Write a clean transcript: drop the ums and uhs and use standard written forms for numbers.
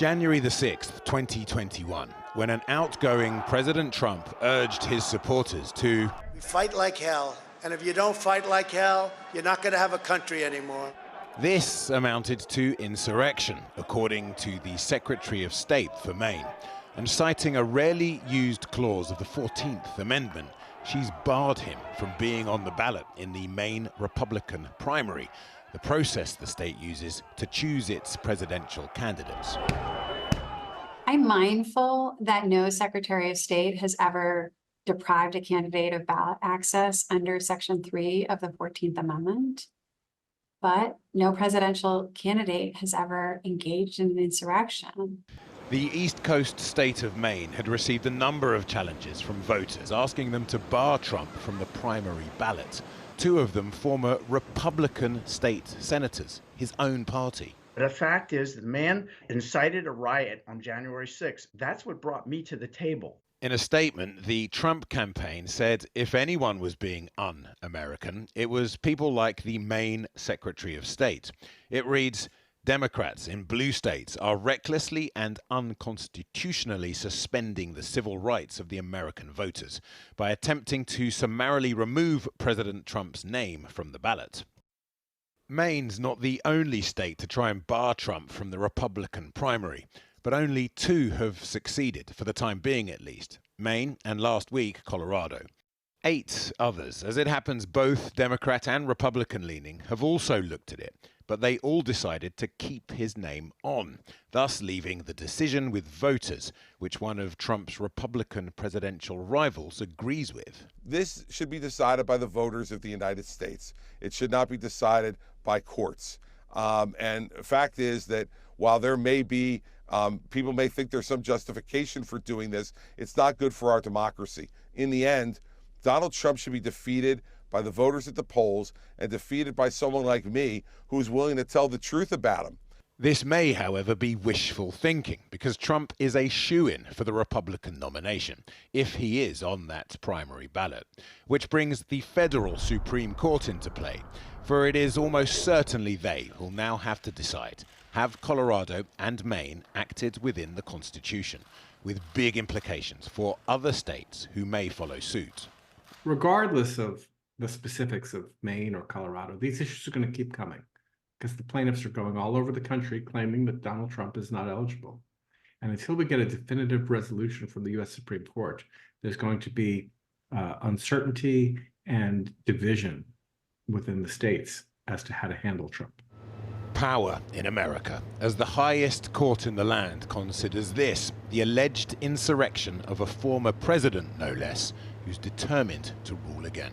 January the 6th, 2021, when an outgoing President Trump urged his supporters to "We fight like hell, and if you don't fight like hell, you're not going to have a country anymore." This amounted to insurrection, according to the Secretary of State for Maine. And citing a rarely used clause of the 14th Amendment, she's barred him from being on the ballot in the Maine Republican primary, the process the state uses to choose its presidential candidates. I'm mindful that no Secretary of State has ever deprived a candidate of ballot access under Section 3 of the 14th Amendment, but no presidential candidate has ever engaged in an insurrection. The East Coast state of Maine had received a number of challenges from voters asking them to bar Trump from the primary ballot. Two of them former Republican state senators, his own party. The fact is, the man incited a riot on January 6th. That's what brought me to the table. In a statement, the Trump campaign said if anyone was being un-American, it was people like the Maine Secretary of State. It reads, "Democrats in blue states are recklessly and unconstitutionally suspending the civil rights of the American voters by attempting to summarily remove President Trump's name from the ballot." Maine's not the only state to try and bar Trump from the Republican primary, but only two have succeeded, for the time being at least, Maine and last week Colorado. 8 others, as it happens both Democrat and Republican leaning, have also looked at it, but they all decided to keep his name on, thus leaving the decision with voters, which one of Trump's Republican presidential rivals agrees with. This should be decided by the voters of the United States. It should not be decided by courts. And the fact is that while there may be, people may think there's some justification for doing this, it's not good for our democracy. In the end, Donald Trump should be defeated by the voters at the polls and defeated by someone like me who's willing to tell the truth about him. This may, however, be wishful thinking, because Trump is a shoo-in for the Republican nomination, if he is on that primary ballot, which brings the federal Supreme Court into play, for it is almost certainly they who'll now have to decide, have Colorado and Maine acted within the Constitution, with big implications for other states who may follow suit. Regardless of the specifics of Maine or Colorado, these issues are going to keep coming because the plaintiffs are going all over the country claiming that Donald Trump is not eligible. And until we get a definitive resolution from the U.S. Supreme Court, there's going to be uncertainty and division within the states as to how to handle Trump. Power in America, as the highest court in the land considers this the alleged insurrection of a former president, no less, who's determined to rule again.